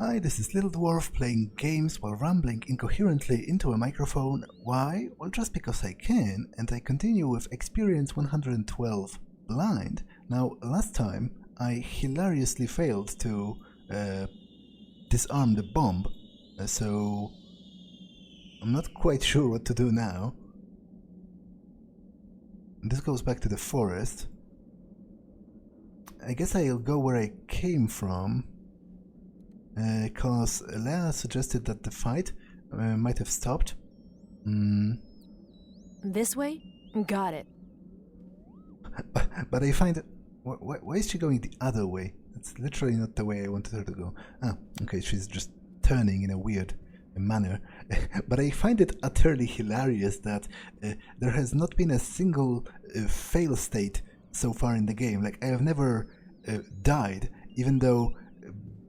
Hi, this is Little Dwarf playing games while rambling incoherently into a microphone. Why? Well, just because I can, and I continue with Experience 112 Blind. Now, last time I hilariously failed to disarm the bomb, so I'm not quite sure what to do now. This goes back to the forest. I guess I'll go where I came from, because Lea suggested that the fight might have stopped. This way? Got it. But I find... Why is she going the other way? That's literally not the way I wanted her to go. Ah, okay, she's just turning in a weird manner. But I find it utterly hilarious that there has not been a single fail state so far in the game. Like, I have never died, even though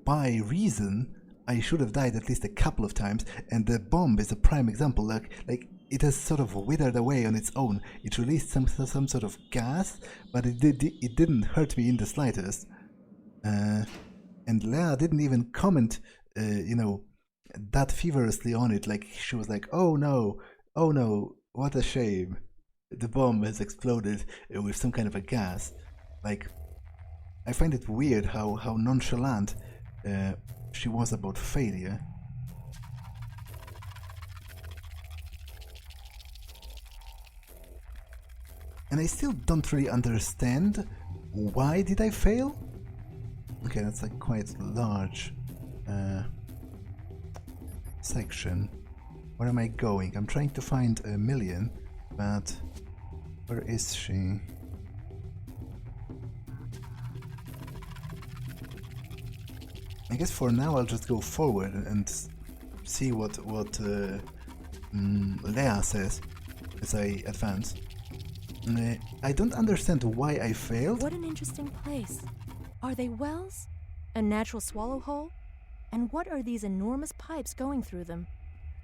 by reason I should have died at least a couple of times, and the bomb is a prime example. Like it has sort of withered away on its own. It released some sort of gas, but it didn't hurt me in the slightest. And Lea didn't even comment, that feverishly on it. Like, she was like, oh no, what a shame. The bomb has exploded with some kind of a gas. Like, I find it weird how nonchalant she was about failure. And I still don't really understand why did I fail? Okay, that's like quite large section. Where am I going? I'm trying to find a million, but where is she? I guess for now I'll just go forward and see what Lea says as I advance. I don't understand why I failed. What an interesting place. Are they wells? A natural swallow hole? And what are these enormous pipes going through them?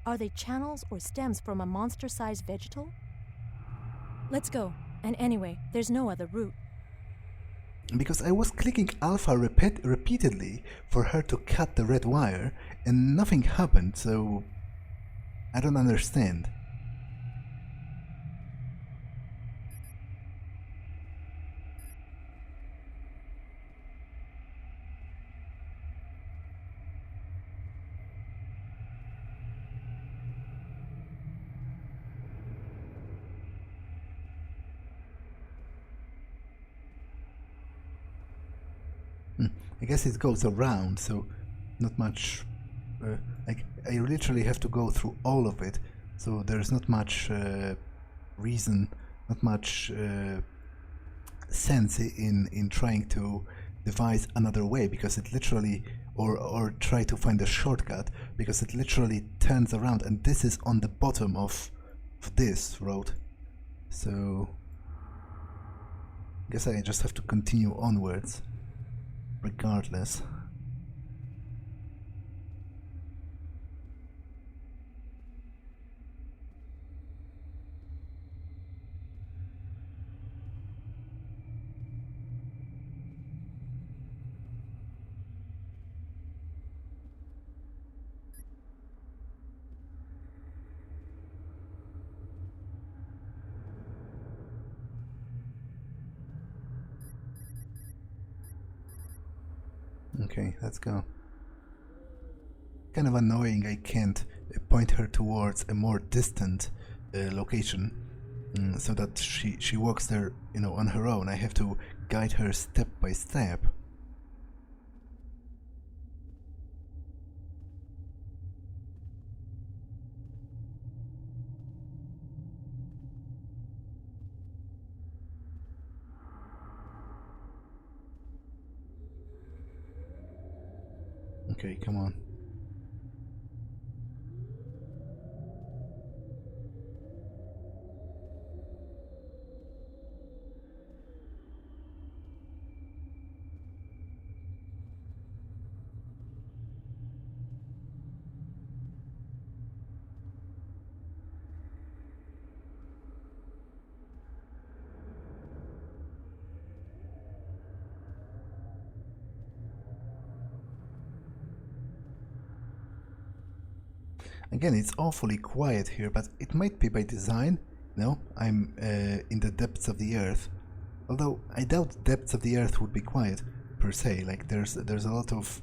Are they channels or stems from a monster-sized vegetal? Let's go. And anyway, there's no other route. Because I was clicking alpha repeatedly for her to cut the red wire, and nothing happened, so I don't understand. I guess it goes around, so not much. Like, I literally have to go through all of it, so there's not much reason, not much sense in trying to devise another way, because it literally, or try to find a shortcut, because it literally turns around, and this is on the bottom of this road. So I guess I just have to continue onwards regardless. Okay, let's go. Kind of annoying I can't point her towards a more distant location, so that she walks there, on her own. I have to guide her step by step. Okay, come on. Again, it's awfully quiet here, but it might be by design. No, I'm in the depths of the earth. Although I doubt depths of the earth would be quiet per se. Like there's a lot of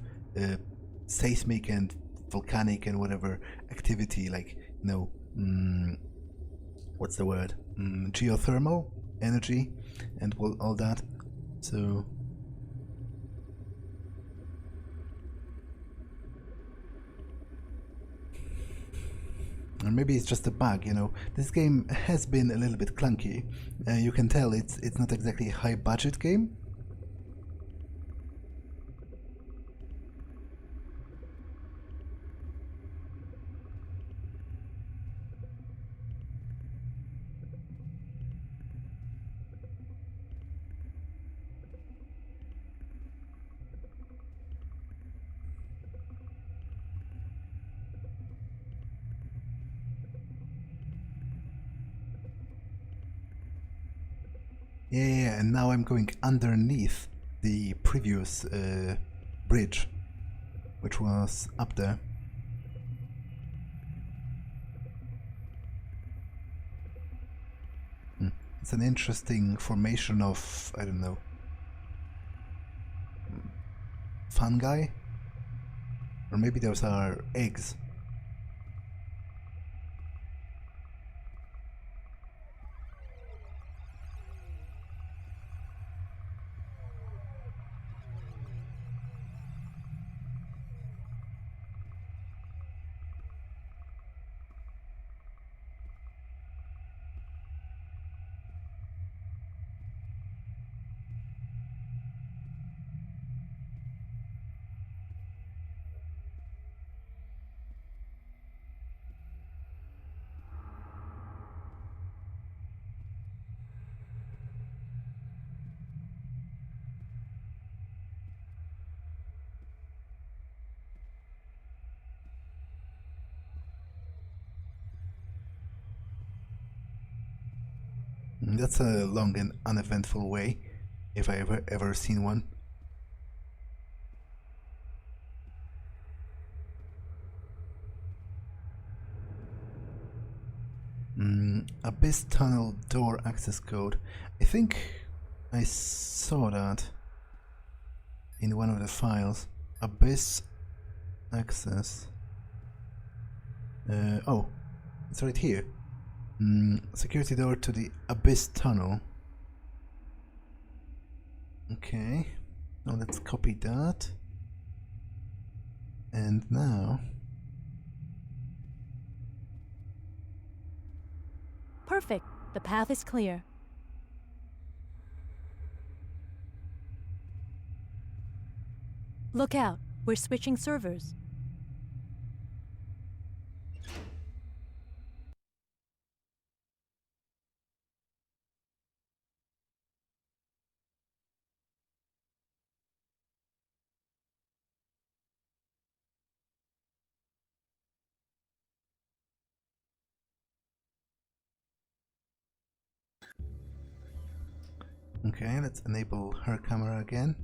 seismic and volcanic and whatever activity. Like what's the word? Geothermal energy and all that. So. Or maybe it's just a bug, you know. This game has been a little bit clunky. You can tell it's not exactly a high budget game. Yeah, and now I'm going underneath the previous bridge, which was up there. It's an interesting formation of, I don't know, fungi? Or maybe those are eggs. That's a long and uneventful way, if I ever seen one. Abyss tunnel door access code. I think I saw that in one of the files. Abyss access. Oh, it's right here. Security door to the Abyss tunnel. Okay, now let's copy that. And now... Perfect. The path is clear. Look out. We're switching servers. Okay, let's enable her camera again.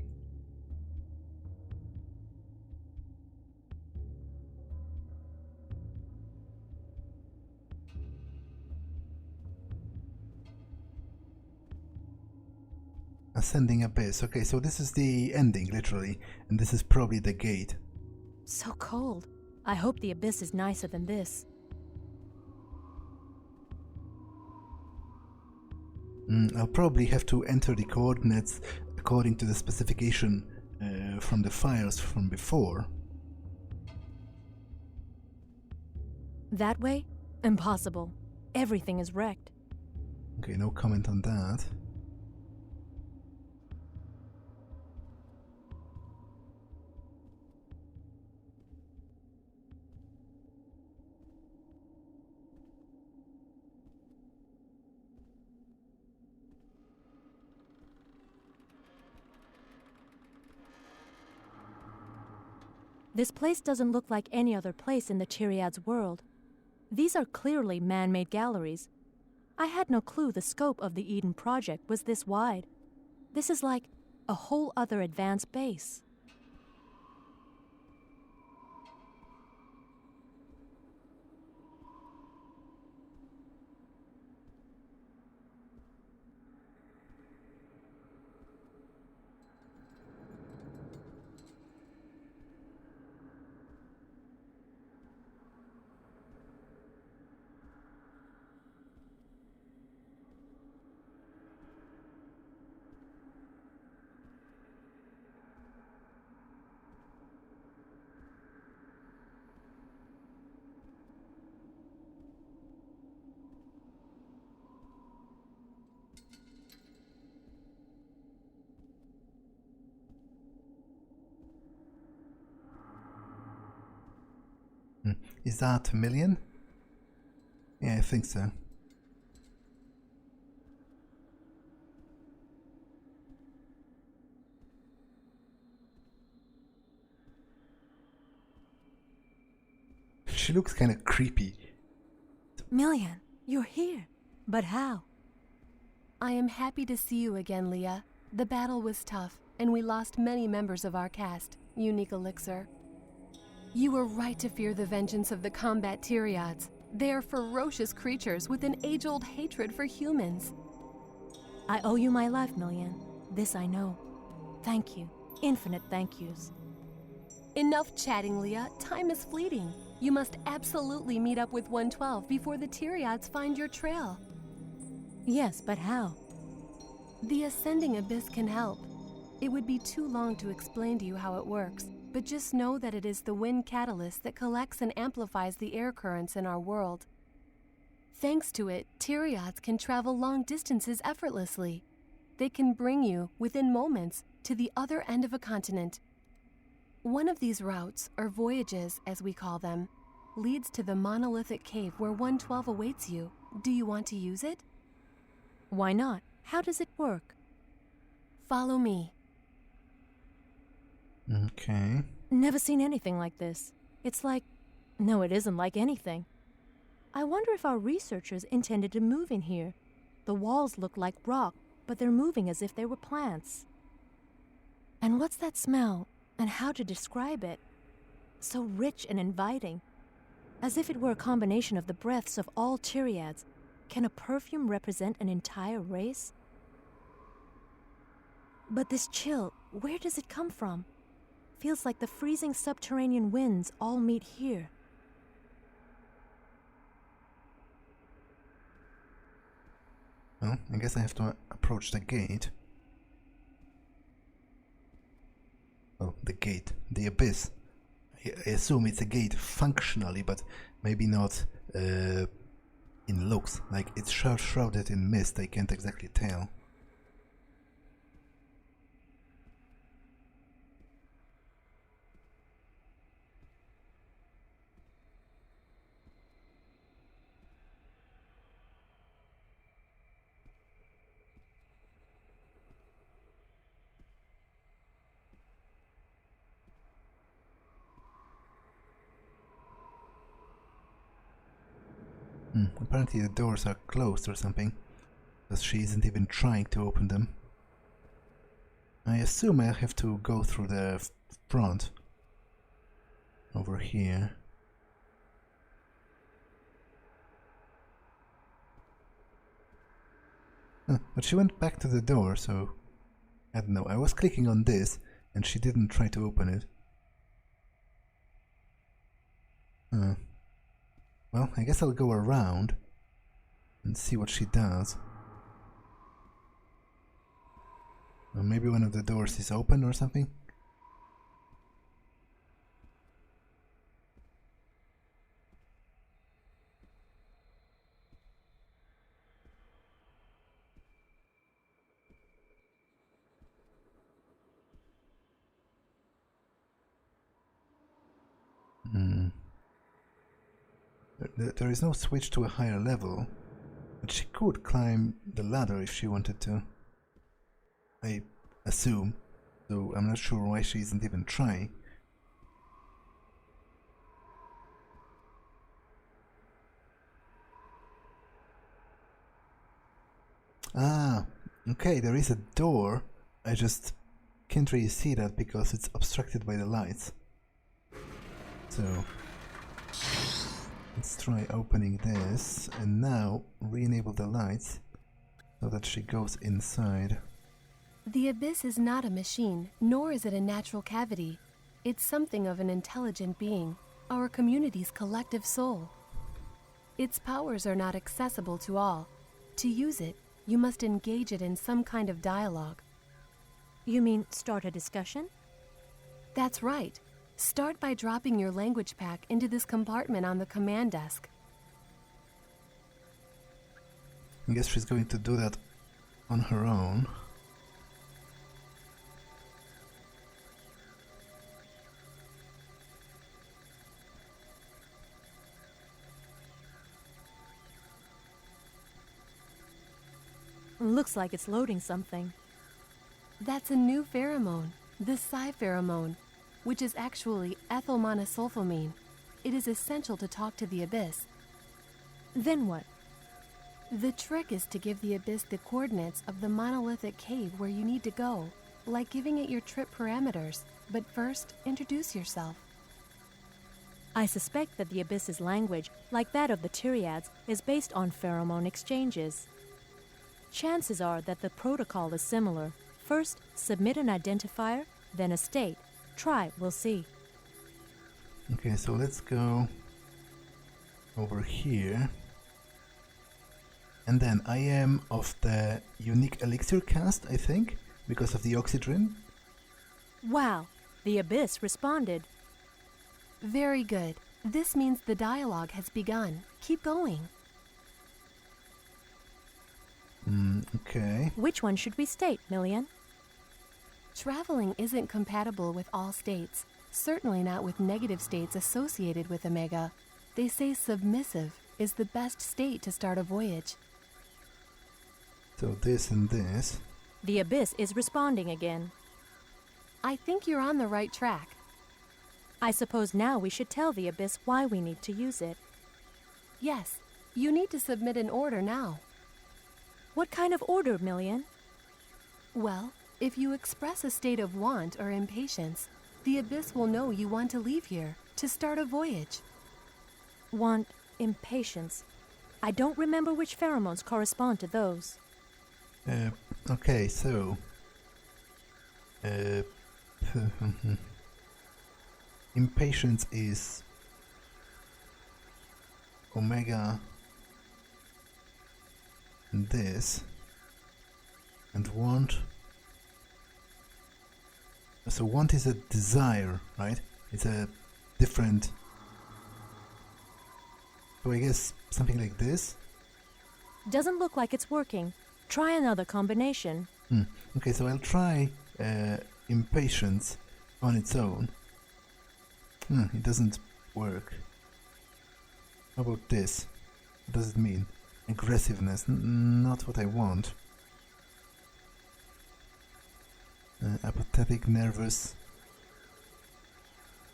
Ascending Abyss. Okay, so this is the ending, literally, and this is probably the gate. So cold. I hope the Abyss is nicer than this. I'll probably have to enter the coordinates according to the specification from the files from before. That way? Impossible. Everything is wrecked. Okay, no comment on that. This place doesn't look like any other place in the Chiriad's world. These are clearly man-made galleries. I had no clue the scope of the Eden project was this wide. This is like a whole other advanced base. Is that a million? Yeah, I think so. She looks kind of creepy. Million, you're here. But how? I am happy to see you again, Lea. The battle was tough, and we lost many members of our cast, Unique Elixir. You were right to fear the vengeance of the combat Tyriads. They are ferocious creatures with an age-old hatred for humans. I owe you my life, Million. This I know. Thank you. Infinite thank yous. Enough chatting, Lea. Time is fleeting. You must absolutely meet up with 112 before the Tyriads find your trail. Yes, but how? The Ascending Abyss can help. It would be too long to explain to you how it works, but just know that it is the wind catalyst that collects and amplifies the air currents in our world. Thanks to it, Tyriads can travel long distances effortlessly. They can bring you, within moments, to the other end of a continent. One of these routes, or voyages as we call them, leads to the monolithic cave where 112 awaits you. Do you want to use it? Why not? How does it work? Follow me. Okay. Never seen anything like this. It's like... No, it isn't like anything. I wonder if our researchers intended to move in here. The walls look like rock, but they're moving as if they were plants. And what's that smell? And how to describe it? So rich and inviting. As if it were a combination of the breaths of all Tyriads. Can a perfume represent an entire race? But this chill, where does it come from? Feels like the freezing subterranean winds all meet here. Well, I guess I have to approach the gate. Oh, the gate. The abyss. I assume it's a gate functionally, but maybe not in looks. Like, it's shrouded in mist, I can't exactly tell. Apparently the doors are closed or something, because she isn't even trying to open them. I assume I have to go through the front. Over here. But she went back to the door, so... I don't know, I was clicking on this, and she didn't try to open it. Well, I guess I'll go around and see what she does. Or maybe one of the doors is open or something? There is no switch to a higher level, but she could climb the ladder if she wanted to. I assume, though I'm not sure why she isn't even trying. Ah, okay, there is a door. I just can't really see that because it's obstructed by the lights. So, let's try opening this, and now re-enable the lights so that she goes inside. The Abyss is not a machine, nor is it a natural cavity. It's something of an intelligent being, our community's collective soul. Its powers are not accessible to all. To use it, you must engage it in some kind of dialogue. You mean start a discussion? That's right. Start by dropping your language pack into this compartment on the command desk. I guess she's going to do that on her own. Looks like it's loading something. That's a new pheromone, the psi pheromone, which is actually ethyl monosulfamine. It is essential to talk to the Abyss. Then what? The trick is to give the Abyss the coordinates of the monolithic cave where you need to go, like giving it your trip parameters. But first, introduce yourself. I suspect that the Abyss's language, like that of the Tyriads, is based on pheromone exchanges. Chances are that the protocol is similar. First, submit an identifier, then a state. Try, we'll see. Okay, so let's go over here. And then I am of the unique elixir caste, I think, because of the oxygen. Wow, the Abyss responded. Very good. This means the dialogue has begun. Keep going. Okay. Which one should we state, Millian? Traveling isn't compatible with all states, certainly not with negative states associated with Omega. They say submissive is the best state to start a voyage. So this and this. The Abyss is responding again. I think you're on the right track. I suppose now we should tell the Abyss why we need to use it. Yes, you need to submit an order now. What kind of order, Millian? Well, if you express a state of want or impatience, the Abyss will know you want to leave here, to start a voyage. Want, impatience. I don't remember which pheromones correspond to those. Okay, so... impatience is Omega and this, and want. So want is a desire, right? It's a different. So I guess something like this. Doesn't look like it's working. Try another combination. Okay, so I'll try impatience on its own. It doesn't work. How about this? What does it mean? Aggressiveness. Not what I want. Apathetic, nervous.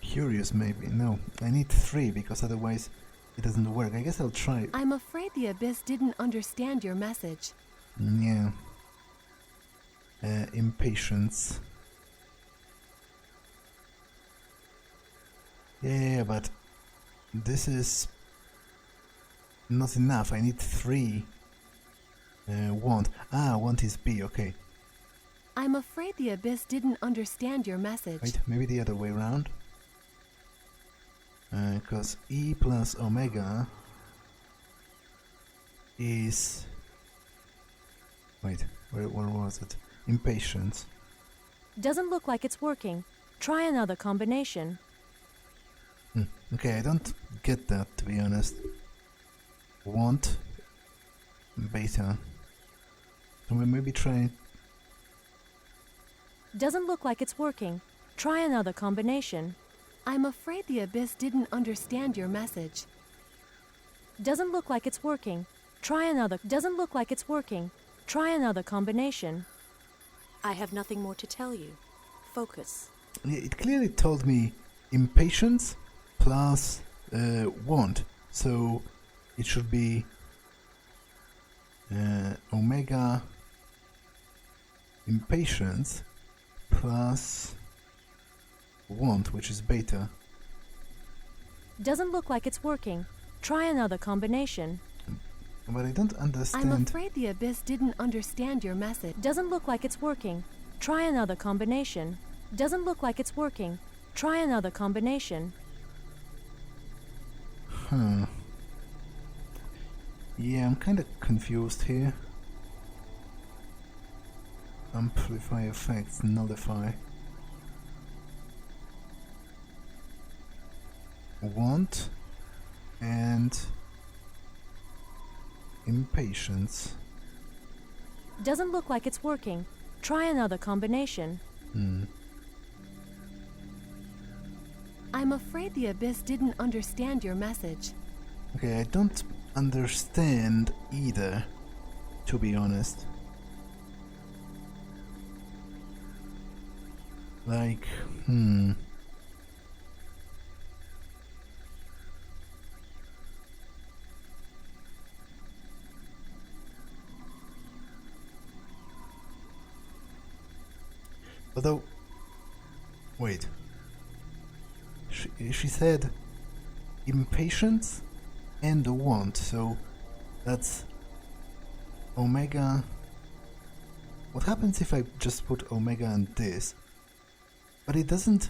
Curious, maybe. No, I need 3 because otherwise it doesn't work. I guess I'll try. I'm afraid the Abyss didn't understand your message. Yeah. Impatience. Yeah, but this is not enough. I need 3. Want. Want is B, okay. I'm afraid the Abyss didn't understand your message. Wait, maybe the other way around. Because E plus Omega is... Wait, where was it? Impatience. Doesn't look like it's working. Try another combination. Okay, I don't get that, to be honest. Want beta. So we maybe try. Doesn't look like it's working. Try another combination. I'm afraid the Abyss didn't understand your message. Doesn't look like it's working. Try another. Doesn't look like it's working. Try another combination. I have nothing more to tell you. Focus. Yeah, it clearly told me impatience plus want. So it should be Omega impatience plus want, which is beta. Doesn't look like it's working. Try another combination. But I don't understand. I'm afraid the Abyss didn't understand your message. Doesn't look like it's working. Try another combination. Doesn't look like it's working. Try another combination. Yeah, I'm kind of confused here. Amplify effects, nullify. Want and impatience. Doesn't look like it's working. Try another combination. I'm afraid the Abyss didn't understand your message. Okay, I don't understand either, to be honest. Like, hmm. Although, wait. She said impatience and a want, so that's omega. What happens if I just put omega on this? But it doesn't.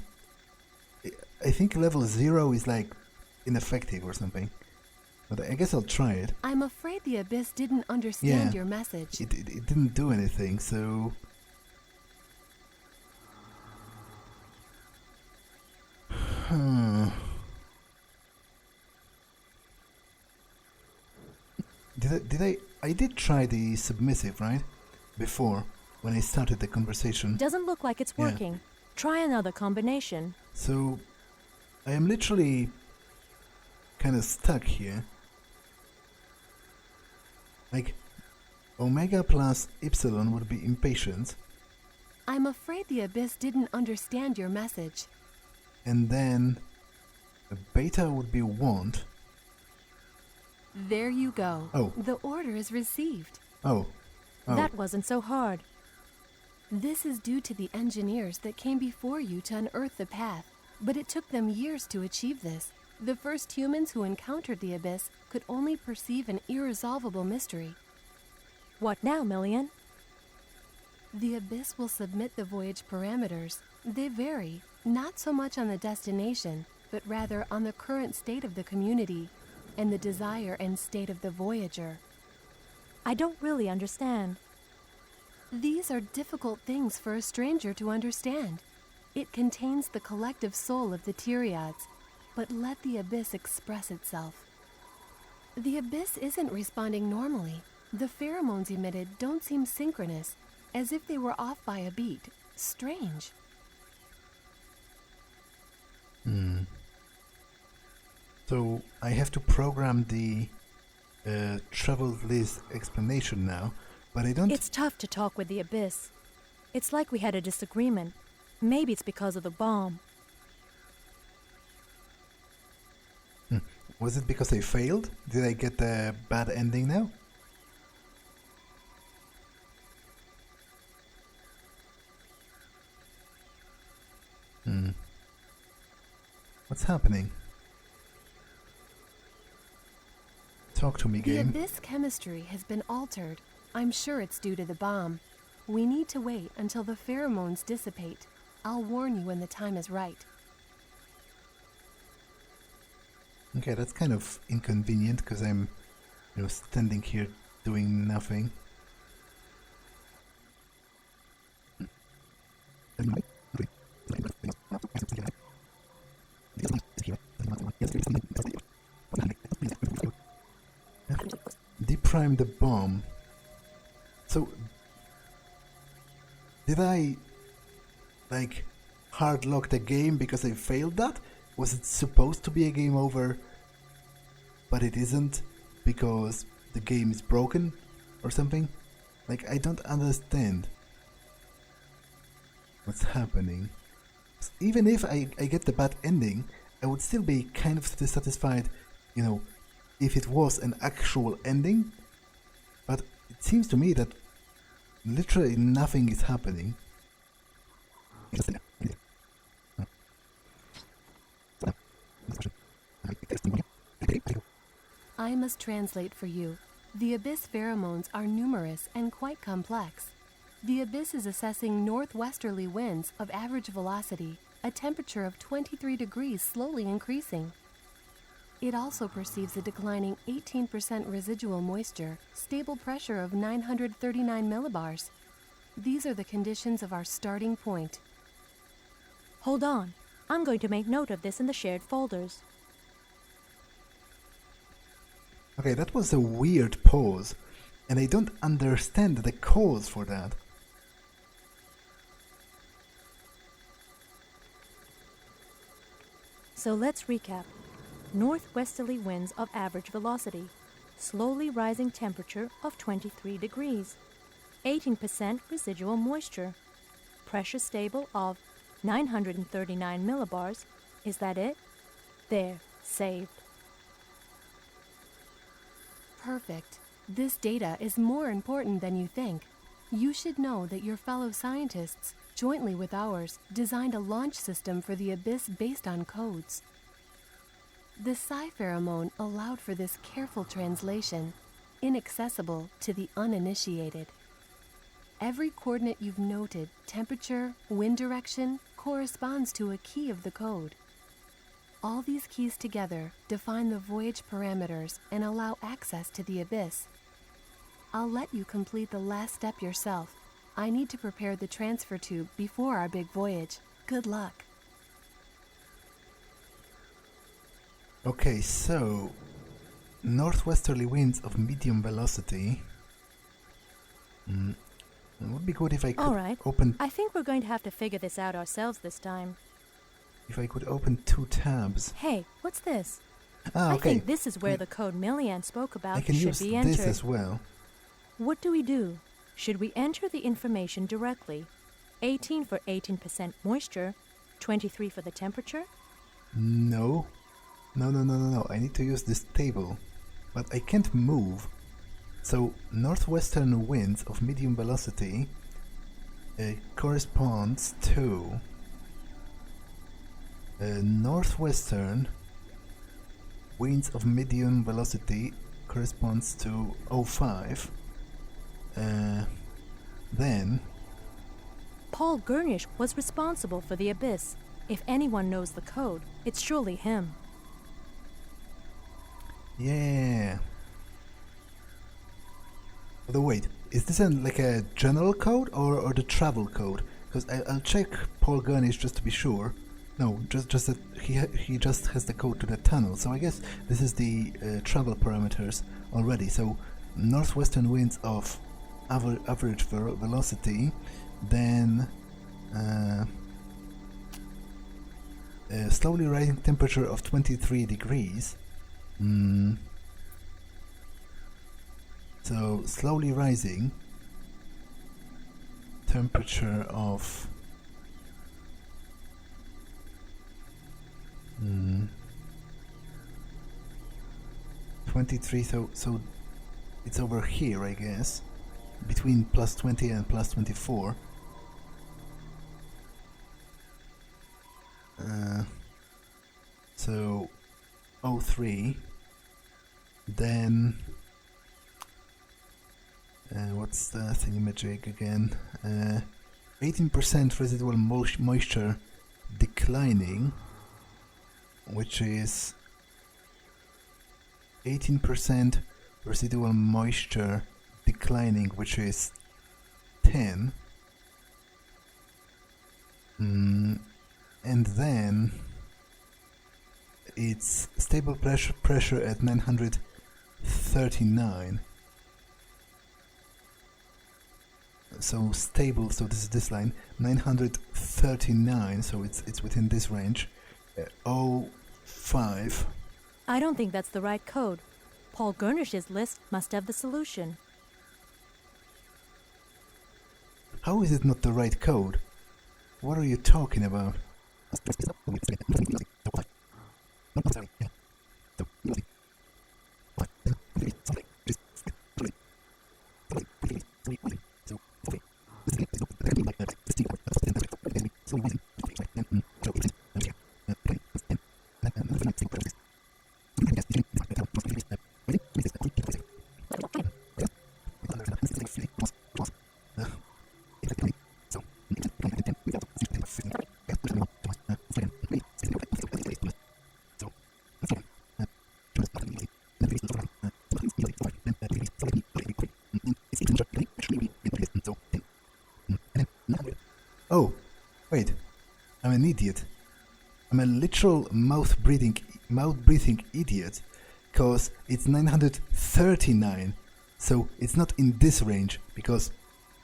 I think level 0 is like ineffective or something. But I guess I'll try it. I'm afraid the Abyss didn't understand Yeah. your message. It didn't do anything, so. I did try the submissive, right? Before, when I started the conversation. Doesn't look like it's Yeah. working. Try another combination. So, I am literally kind of stuck here. Like, omega plus epsilon would be impatience, I'm afraid the Abyss didn't understand your message. and then a beta would be want. There you go. Oh. The order is received. Oh. That wasn't so hard. This is due to the engineers that came before you to unearth the path, but it took them years to achieve this. The first humans who encountered the Abyss could only perceive an irresolvable mystery. What now, Million? The Abyss will submit the voyage parameters. They vary, not so much on the destination, but rather on the current state of the community and the desire and state of the voyager. I don't really understand. These are difficult things for a stranger to understand. It contains the collective soul of the Tyriads, but let the Abyss express itself. The Abyss isn't responding normally. The pheromones emitted don't seem synchronous, as if they were off by a beat. Strange. So I have to program the travel list explanation now, but I don't. It's tough to talk with the Abyss. It's like we had a disagreement. Maybe it's because of the bomb. Was it because I failed? Did I get the bad ending now? What's happening? Talk to me, The game. Abyss chemistry has been altered. I'm sure it's due to the bomb. We need to wait until the pheromones dissipate. I'll warn you when the time is right. Okay, that's kind of inconvenient because I'm, standing here doing nothing. Deprime the bomb. So, did I, hard lock the game because I failed that? Was it supposed to be a game over, but it isn't because the game is broken or something? I don't understand what's happening. Even if I get the bad ending, I would still be kind of satisfied, if it was an actual ending. But it seems to me that literally nothing is happening. I must translate for you. The Abyss pheromones are numerous and quite complex. The Abyss is assessing northwesterly winds of average velocity, a temperature of 23 degrees slowly increasing. It also perceives a declining 18% residual moisture, stable pressure of 939 millibars. These are the conditions of our starting point. Hold on. I'm going to make note of this in the shared folders. Okay, that was a weird pause, and I don't understand the cause for that. So let's recap. Northwesterly winds of average velocity, slowly rising temperature of 23 degrees, 18% residual moisture, pressure stable of 939 millibars. Is that it? There, saved. Perfect. This data is more important than you think. You should know that your fellow scientists, jointly with ours, designed a launch system for the Abyss based on codes. The psi pheromone allowed for this careful translation, inaccessible to the uninitiated. Every coordinate you've noted, temperature, wind direction, corresponds to a key of the code. All these keys together define the voyage parameters and allow access to the Abyss. I'll let you complete the last step yourself. I need to prepare the transfer tube before our big voyage. Good luck. Okay, so northwesterly winds of medium velocity. It would be good if I could All right. open. I think we're going to have to figure this out ourselves this time. If I could open 2 tabs. Hey, what's this? Ah, I okay. think this is where the code Millian spoke I about can should use be entered. this as well. What do we do? Should we enter the information directly? 18 for 18% moisture, 23 for the temperature? No. No. I need to use this table. But I can't move. So, northwestern winds of medium velocity corresponds to northwestern winds of medium velocity corresponds to 05. Then Paul Gurnish was responsible for the Abyss. If anyone knows the code, it's surely him. yeah. Although wait, is this like a general code or the travel code? Because I'll check Paul Gurnish just to be sure. No, just that he just has the code to the tunnel. So I guess this is the travel parameters already. So northwestern winds of average velocity, then slowly rising temperature of 23 degrees. So slowly rising temperature of 23, so it's over here, I guess, between plus 20 and plus 24. So 03, then what's the thingamajig again? 18% residual moisture declining, which is 18% residual moisture declining, which is 10. And then it's stable pressure at 939. So stable, so this is this line, 939, so it's within this range. 05. I don't think that's the right code. Paul Gurnish's list must have the solution. How is it not the right code? What are you talking about? Oh, wait, I'm an idiot. I'm a literal mouth-breathing idiot, cause it's 939, so it's not in this range, because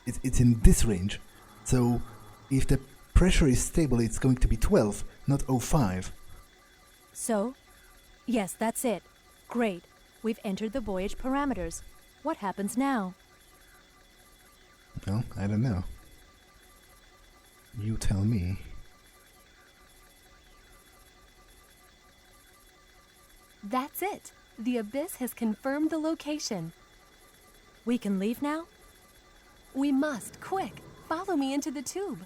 it's in this range. So if the pressure is stable, it's going to be 12, not 05. So? Yes, that's it. Great. We've entered the voyage parameters. What happens now? Well, I don't know. You tell me. That's it. The Abyss has confirmed the location. We can leave now? We must, quick. Follow me into the tube.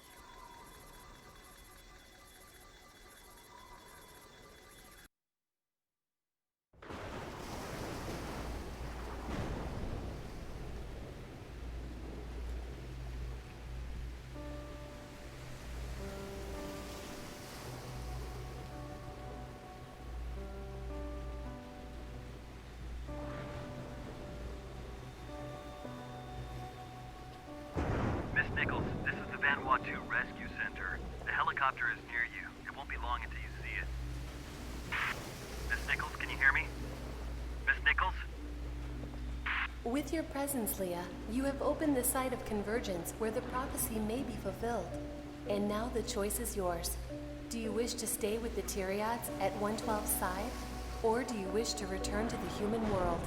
Miss Nichols, this is the Vanuatu Rescue Center. The helicopter is near you. It won't be long until you see it. Miss Nichols, can you hear me? Miss Nichols? With your presence, Lea, you have opened the site of convergence where the prophecy may be fulfilled. And now the choice is yours. Do you wish to stay with the Tyriads at 112 side? Or do you wish to return to the human world?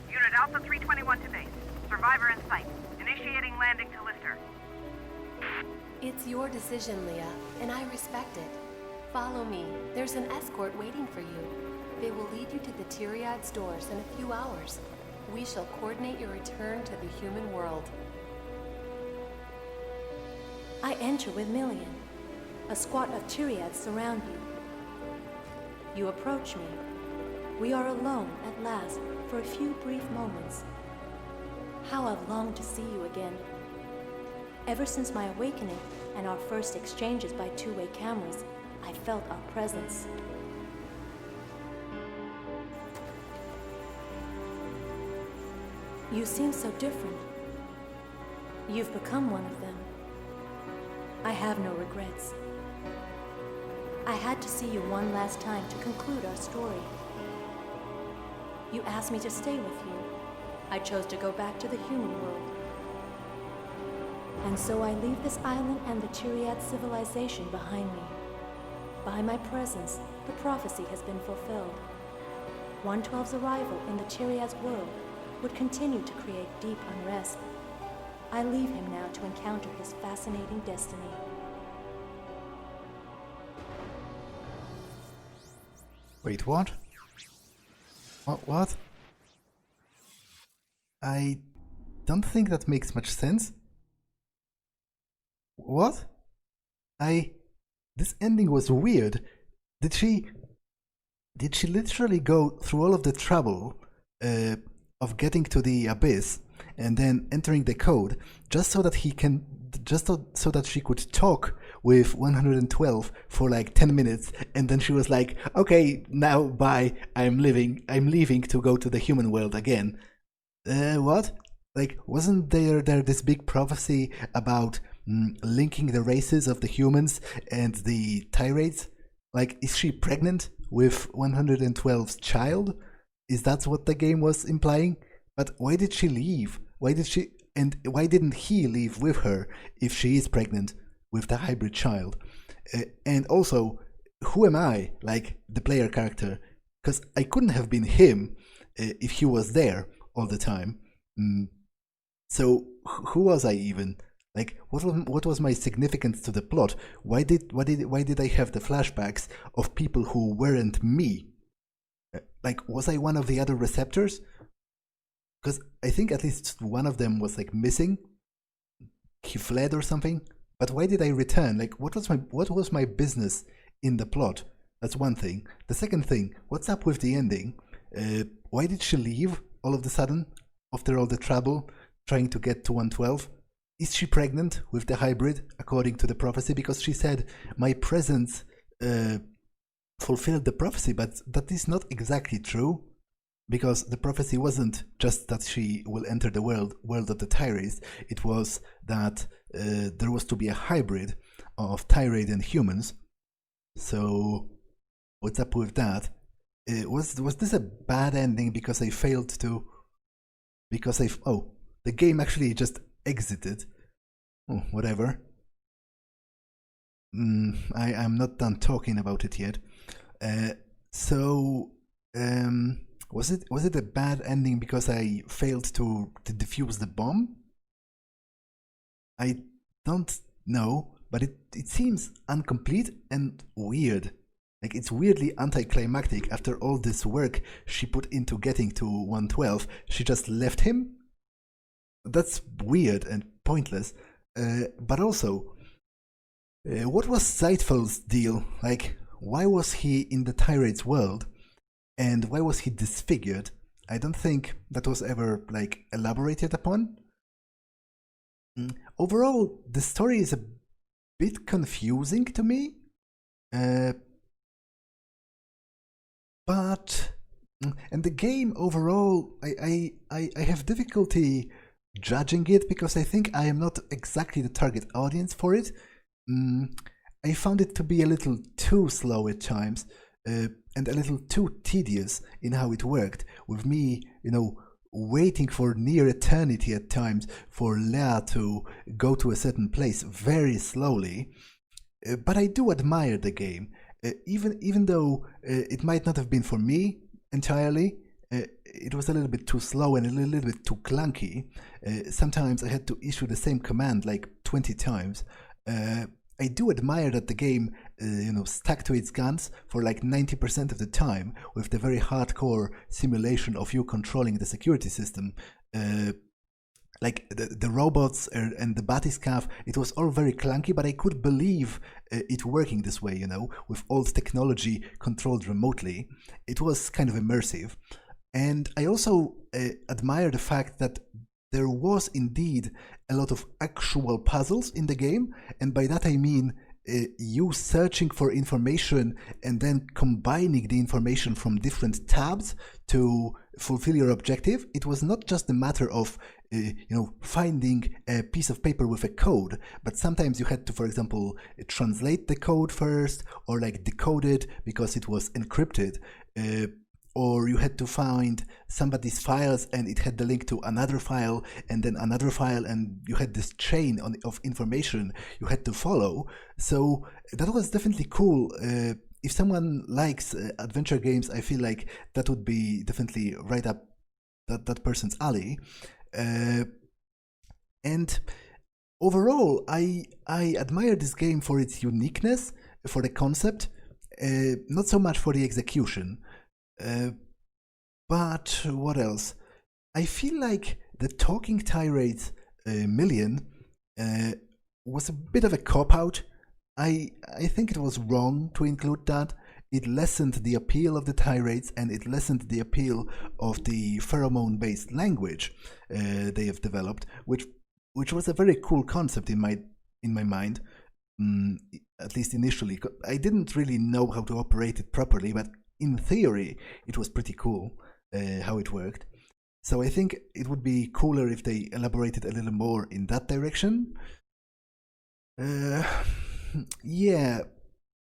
Unit Alpha 321 to base. Survivor in sight. Initiating landing to Lister. It's your decision, Lea, and I respect it. Follow me. There's an escort waiting for you. They will lead you to the Tyriad's doors in a few hours. We shall coordinate your return to the human world. I enter with Million. A squad of Tyriads surround you. You approach me. We are alone at last for a few brief moments. How I've longed to see you again. Ever since my awakening and our first exchanges by two-way cameras, I felt our presence. You seem so different. You've become one of them. I have no regrets. I had to see you one last time to conclude our story. You asked me to stay with you. I chose to go back to the human world. And so I leave this island and the Tyriad civilization behind me. By my presence, the prophecy has been fulfilled. 112's arrival in the Tyriad's world would continue to create deep unrest. I leave him now to encounter his fascinating destiny. Wait, what? What? I don't think that makes much sense. What? This ending was weird. Did she literally go through all of the trouble of getting to the abyss and then entering the code just so that so that she could talk with 112 for like 10 minutes, and then she was like, okay, now bye, I'm leaving to go to the human world again. What? Like, wasn't there this big prophecy about linking the races of the humans and the Tyrates? Like, is she pregnant with 112's child? Is that what the game was implying? But why did she leave? Why didn't he leave with her if she is pregnant with the hybrid child? And also, who am I, like the player character? Because I couldn't have been him if he was there all the time. So who was I even? Like, what was my significance to the plot? Why did I have the flashbacks of people who weren't me? Like, was I one of the other receptors? Because I think at least one of them was like missing. He fled or something. But why did I return? Like, what was my business in the plot? That's one thing. The second thing, what's up with the ending? Why did she leave all of a sudden after all the trouble trying to get to 112? Is she pregnant with the hybrid according to the prophecy? Because she said my presence fulfilled the prophecy, but that is not exactly true. Because the prophecy wasn't just that she will enter the world of the Tyrates. It was that there was to be a hybrid of Tyrate and humans. So what's up with that? Was this a bad ending because I failed to? Because the game actually just exited. Oh, whatever. I'm not done talking about it yet. So, was it a bad ending because I failed to defuse the bomb? I don't know, but it seems incomplete and weird. Like, it's weirdly anticlimactic. After all this work she put into getting to 112, she just left him? That's weird and pointless. But also, what was Zeitfel's deal? Like, why was he in the Tirate's world? And why was he disfigured? I don't think that was ever, like, elaborated upon. Overall, the story is a bit confusing to me. But and the game overall, I have difficulty judging it because I think I am not exactly the target audience for it. I found it to be a little too slow at times, and a little too tedious in how it worked, with me, waiting for near eternity at times for Lea to go to a certain place very slowly. But I do admire the game. Even though it might not have been for me entirely, it was a little bit too slow and a little bit too clunky. Sometimes I had to issue the same command like 20 times. I do admire that the game, stuck to its guns for like 90% of the time with the very hardcore simulation of you controlling the security system. Like the robots and the batiscaf, it was all very clunky, but I could believe it working this way, with old technology controlled remotely. It was kind of immersive. And I also admire the fact that there was indeed a lot of actual puzzles in the game, and by that I mean you searching for information and then combining the information from different tabs to fulfill your objective. It was not just a matter of finding a piece of paper with a code, but sometimes you had to, for example, translate the code first, or like decode it because it was encrypted, or you had to find somebody's files and it had the link to another file and then another file, and you had this chain of information you had to follow. So that was definitely cool. If someone likes adventure games, I feel like that would be definitely right up that person's alley. And overall, I admire this game for its uniqueness, for the concept, not so much for the execution. But what else? I feel like the Talking Tirades million was a bit of a cop-out. I think it was wrong to include that. It lessened the appeal of the tirades, and it lessened the appeal of the pheromone-based language they have developed, which was a very cool concept in my mind, at least initially. I didn't really know how to operate it properly, but in theory, it was pretty cool how it worked. So I think it would be cooler if they elaborated a little more in that direction. Yeah.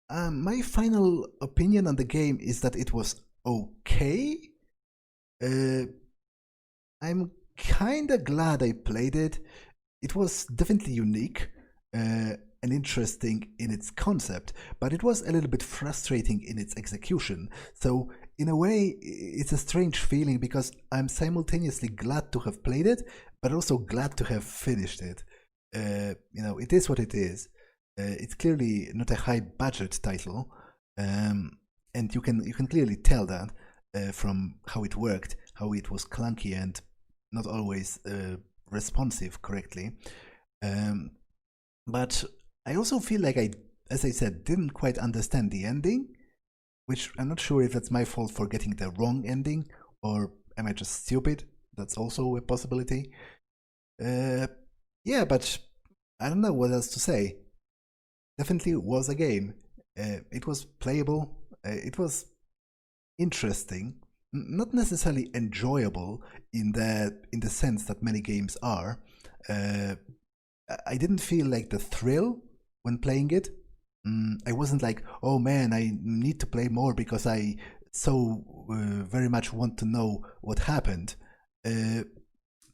My final opinion on the game is that it was okay. I'm kinda glad I played it. It was definitely unique and interesting in its concept, but it was a little bit frustrating in its execution. So in a way, it's a strange feeling because I'm simultaneously glad to have played it, but also glad to have finished it. It is what it is. It's clearly not a high budget title, and you can clearly tell that from how it worked, how it was clunky and not always responsive correctly. But I also feel like I, as I said, didn't quite understand the ending, which I'm not sure if that's my fault for getting the wrong ending, or am I just stupid? That's also a possibility. Yeah, but I don't know what else to say. Definitely was a game. It was playable. It was interesting, not necessarily enjoyable in the sense that many games are. I didn't feel like the thrill when playing it. I wasn't like, oh man, I need to play more because I so very much want to know what happened.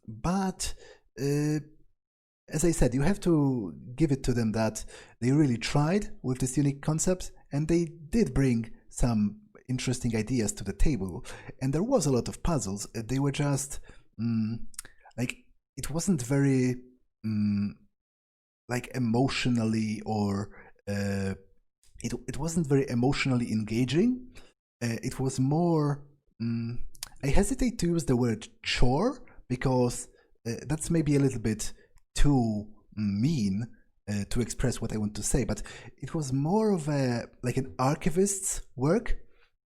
But as I said, you have to give it to them that they really tried with this unique concept, and they did bring some interesting ideas to the table, and there was a lot of puzzles. They were just like, it wasn't very like emotionally, or it wasn't very emotionally engaging. It was more, I hesitate to use the word chore, because that's maybe a little bit too mean to express what I want to say, but it was more of a like an archivist's work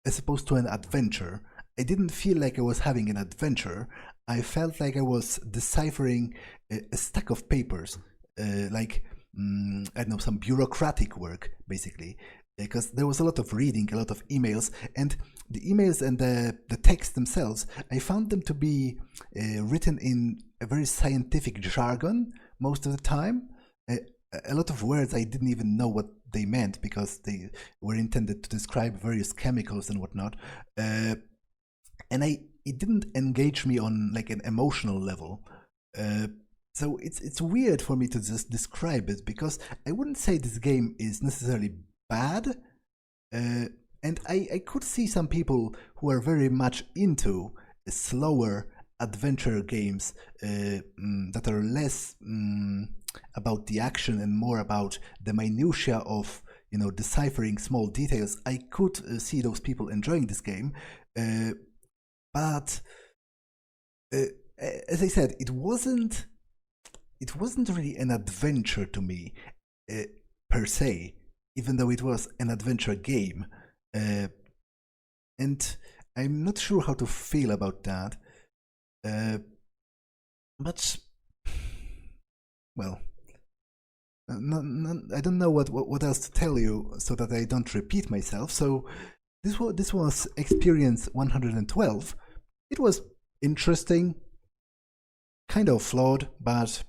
as opposed to an adventure. I didn't feel like I was having an adventure. I felt like I was deciphering a stack of papers, like I don't know, some bureaucratic work, basically, because there was a lot of reading, a lot of emails, and the emails and the text themselves, I found them to be written in a very scientific jargon most of the time. A lot of words I didn't even know what they meant, because they were intended to describe various chemicals and whatnot, and it didn't engage me on like an emotional level. So it's weird for me to just describe it, because I wouldn't say this game is necessarily bad, and I could see some people who are very much into slower adventure games that are less about the action and more about the minutiae of, you know, deciphering small details. I could see those people enjoying this game, but as I said, it wasn't really an adventure to me per se, even though it was an adventure game, and I'm not sure how to feel about that. But well, I don't know what else to tell you so that I don't repeat myself. So this was experience 112. It was interesting, kind of flawed, but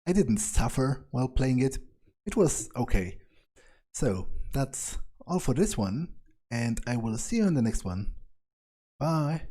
I didn't suffer while playing it. It was okay. So that's all for this one, and I will see you in the next one. Bye.